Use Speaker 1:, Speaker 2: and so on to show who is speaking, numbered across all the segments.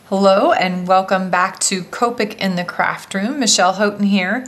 Speaker 1: Hello and welcome back to Copic in the Craft Room. Michelle Houghton here.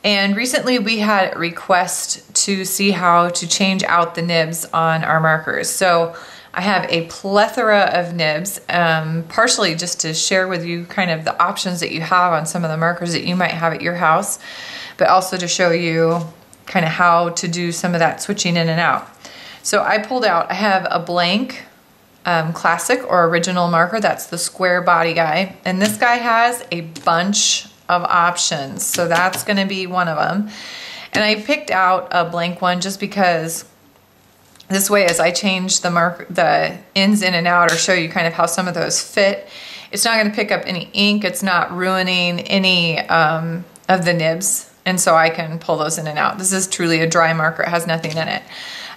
Speaker 1: And recently we had a request to see how to change out the nibs on our markers. So I have a plethora of nibs, partially just to share with you kind of the options that you have on some of the markers that you might have at your house, but also to show you kind of how to do some of that switching in and out. So I have a blank classic or original marker. That's the square body guy. And this guy has a bunch of options. So that's going to be one of them. And I picked out a blank one just because this way, as I change the ins in and out, or show you kind of how some of those fit, it's not going to pick up any ink. It's not ruining any of the nibs. And so I can pull those in and out. This is truly a dry marker. It has nothing in it.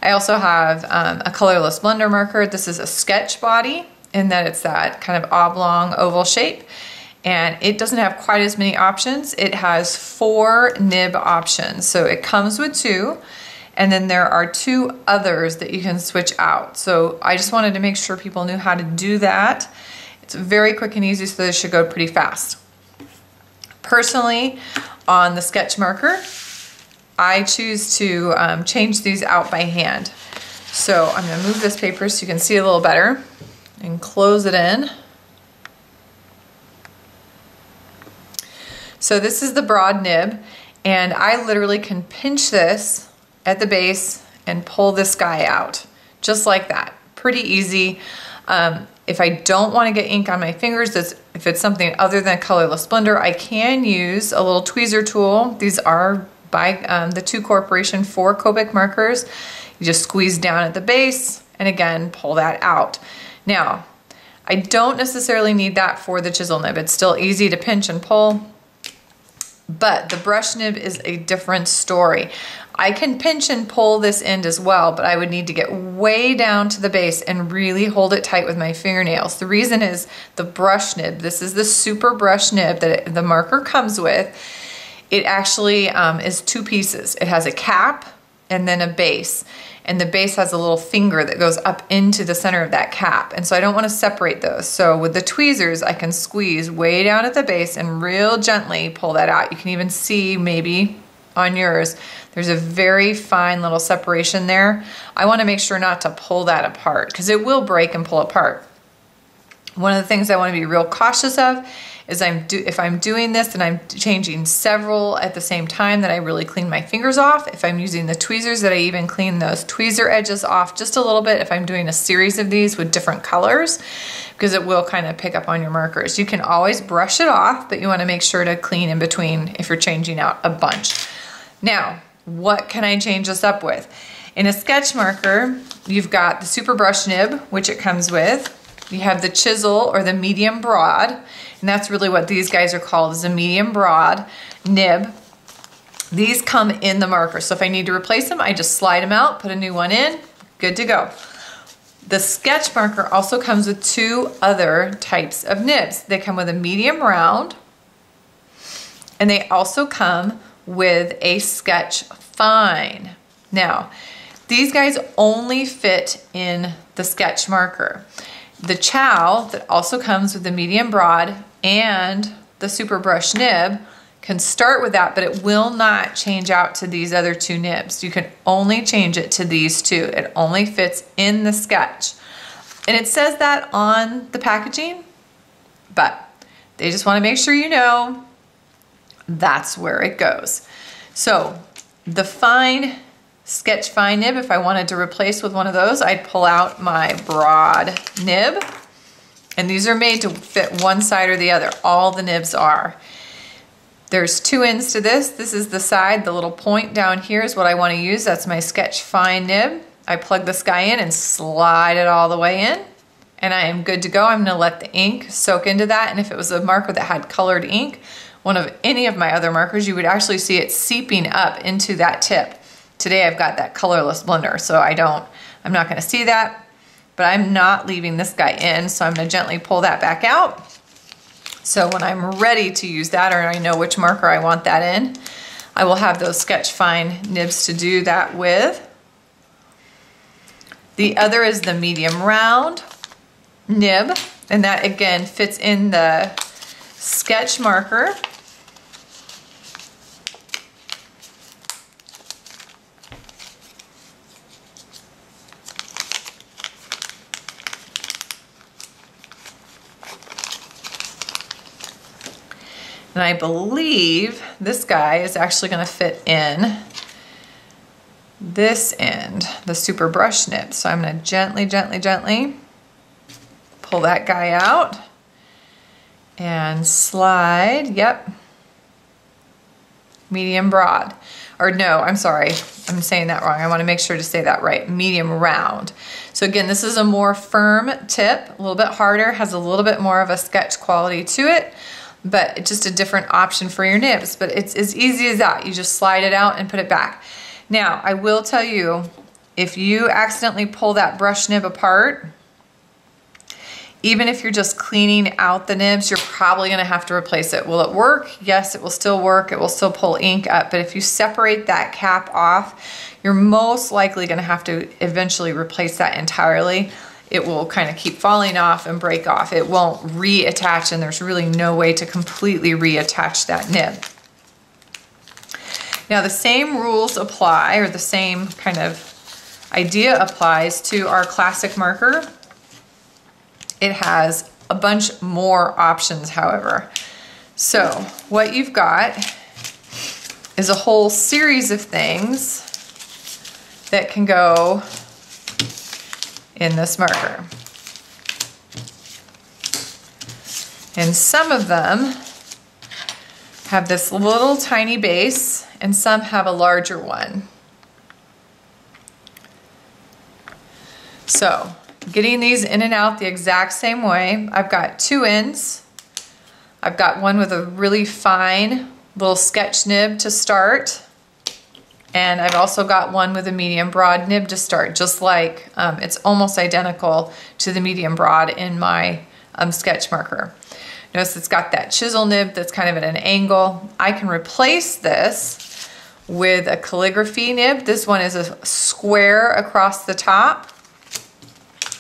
Speaker 1: I also have a colorless blender marker. This is a sketch body in that it's that kind of oblong oval shape. And it doesn't have quite as many options. It has 4 nib options. So it comes with 2. And then there are 2 others that you can switch out. So I just wanted to make sure people knew how to do that. It's very quick and easy, so this should go pretty fast. Personally, on the sketch marker, I choose to change these out by hand. So I'm going to move this paper so you can see a little better and close it in. So this is the broad nib, and I literally can pinch this at the base and pull this guy out just like that. Pretty easy. If I don't want to get ink on my fingers, if it's something other than a colorless blender, I can use a little tweezer tool. These are by the 2 Corporation 4 Copic markers. You just squeeze down at the base and again pull that out. Now, I don't necessarily need that for the chisel nib. It's still easy to pinch and pull, but the brush nib is a different story. I can pinch and pull this end as well, but I would need to get way down to the base and really hold it tight with my fingernails. The reason is the brush nib. This is the super brush nib that the marker comes with. It actually is 2 pieces. It has a cap and then a base. And the base has a little finger that goes up into the center of that cap. And so I don't want to separate those. So with the tweezers, I can squeeze way down at the base and real gently pull that out. You can even see maybe on yours, there's a very fine little separation there. I want to make sure not to pull that apart because it will break and pull apart. One of the things I want to be real cautious of is if I'm doing this and I'm changing several at the same time, that I really clean my fingers off. If I'm using the tweezers, that I even clean those tweezer edges off just a little bit if I'm doing a series of these with different colors, because it will kind of pick up on your markers. You can always brush it off, but you want to make sure to clean in between if you're changing out a bunch. Now, what can I change this up with? In a sketch marker, you've got the super brush nib, which it comes with. You have the chisel or the medium broad, and that's really what these guys are called, is a medium broad nib. These come in the marker, so if I need to replace them, I just slide them out, put a new one in, good to go. The sketch marker also comes with 2 other types of nibs. They come with a medium round, and they also come with a sketch fine. Now, these guys only fit in the sketch marker. The chow that also comes with the medium broad and the super brush nib can start with that, but it will not change out to these other 2 nibs. You can only change it to these 2. It only fits in the sketch. And it says that on the packaging, but they just want to make sure you know that's where it goes. So the fine sketch fine nib, if I wanted to replace with one of those, I'd pull out my broad nib. And these are made to fit one side or the other. All the nibs are. There's 2 ends to this. This is the side. The little point down here is what I want to use. That's my sketch fine nib. I plug this guy in and slide it all the way in. And I am good to go. I'm going to let the ink soak into that. And if it was a marker that had colored ink, any of my other markers, you would actually see it seeping up into that tip. Today I've got that colorless blender, so I'm not going to see that, but I'm not leaving this guy in, so I'm going to gently pull that back out. So when I'm ready to use that, or I know which marker I want that in, I will have those sketch fine nibs to do that with. The other is the medium round nib, And that again fits in the sketch marker. And I believe this guy is actually going to fit in this end, the super brush nib. So I'm going to gently, gently, gently pull that guy out and slide, yep, medium broad. Or no, I'm sorry, I'm saying that wrong. I want to make sure to say that right, medium round. So again, this is a more firm tip, a little bit harder, has a little bit more of a sketch quality to it, but it's just a different option for your nibs. But it's as easy as that. You just slide it out and put it back. Now, I will tell you, if you accidentally pull that brush nib apart, even if you're just cleaning out the nibs, you're probably gonna have to replace it. Will it work? Yes, it will still work. It will still pull ink up, but if you separate that cap off, you're most likely gonna have to eventually replace that entirely. It will kind of keep falling off and break off. It won't reattach, and there's really no way to completely reattach that nib. Now the same rules apply, or the same kind of idea applies to our classic marker. It has a bunch more options, however. So what you've got is a whole series of things that can go in this marker. And some of them have this little tiny base, and some have a larger one. So getting these in and out the exact same way, I've got two ends. I've got one with a really fine little sketch nib to start, and I've also got one with a medium broad nib to start, just like it's almost identical to the medium broad in my sketch marker. Notice it's got that chisel nib that's kind of at an angle. I can replace this with a calligraphy nib. This one is a square across the top.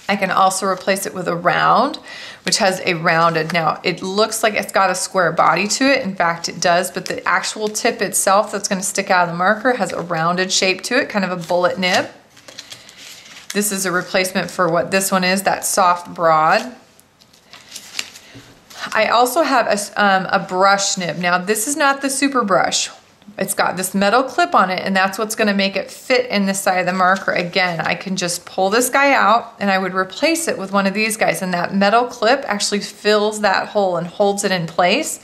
Speaker 1: I can also replace it with a round, which has a rounded. Now, it looks like it's got a square body to it. In fact, it does, but the actual tip itself that's gonna stick out of the marker has a rounded shape to it, kind of a bullet nib. This is a replacement for what this one is, that soft broad. I also have a brush nib. Now, this is not the super brush. It's got this metal clip on it, and that's what's gonna make it fit in the side of the marker. Again, I can just pull this guy out, and I would replace it with one of these guys, and that metal clip actually fills that hole and holds it in place.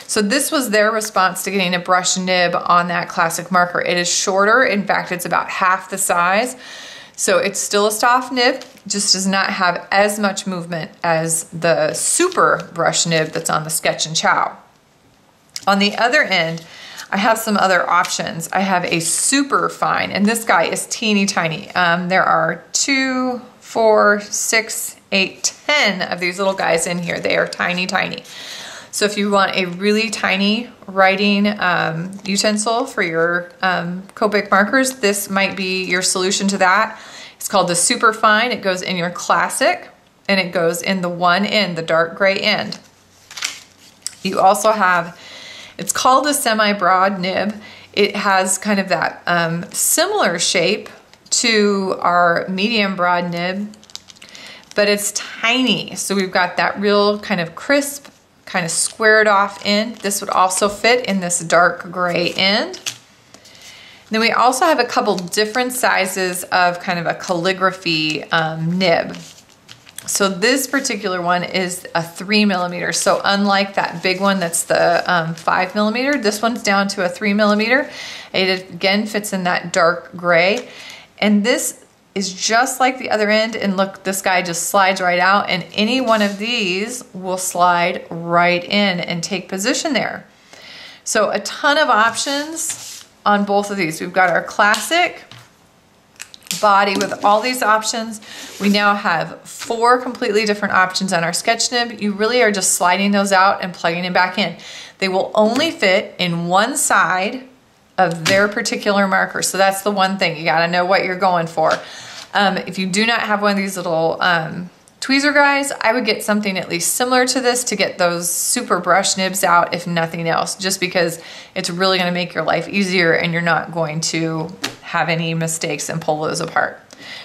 Speaker 1: So this was their response to getting a brush nib on that classic marker. It is shorter. In fact, it's about half the size. So it's still a soft nib, just does not have as much movement as the super brush nib that's on the Sketch and Chow. On the other end, I have some other options. I have a super fine, and this guy is teeny tiny. There are 2, 4, 6, 8, 10 of these little guys in here. They are tiny, tiny. So if you want a really tiny writing utensil for your Copic markers, this might be your solution to that. It's called the super fine. It goes in your classic, and it goes in the one end, the dark gray end. You also have, it's called a semi-broad nib. It has kind of that similar shape to our medium broad nib, but it's tiny. So we've got that real kind of crisp, kind of squared off end. This would also fit in this dark gray end. Then we also have a couple different sizes of kind of a calligraphy nib. So this particular one is a 3mm. So unlike that big one that's the 5mm, this one's down to a 3mm. It again fits in that dark gray. And this is just like the other end, and look, this guy just slides right out, and any one of these will slide right in and take position there. So a ton of options on both of these. We've got our classic body with all these options. We now have 4 completely different options on our sketch nib. You really are just sliding those out and plugging them back in. They will only fit in one side of their particular marker. So that's the one thing. You gotta know what you're going for. If you do not have one of these little tweezer guys, I would get something at least similar to this to get those super brush nibs out, if nothing else, just because it's really gonna make your life easier and you're not going to have any mistakes and pull those apart.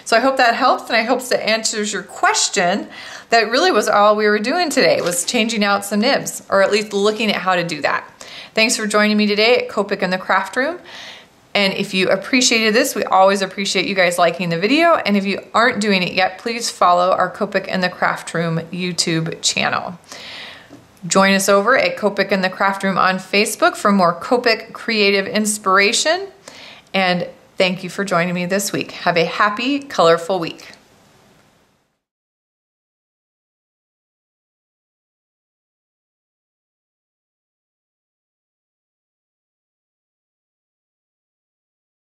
Speaker 1: So I hope that helps, and I hope that answers your question. That really was all we were doing today, was changing out some nibs, or at least looking at how to do that. Thanks for joining me today at Copic in the Craft Room. And if you appreciated this, we always appreciate you guys liking the video. And if you aren't doing it yet, please follow our Copic in the Craft Room YouTube channel. Join us over at Copic in the Craft Room on Facebook for more Copic creative inspiration. And thank you for joining me this week. Have a happy, colorful week.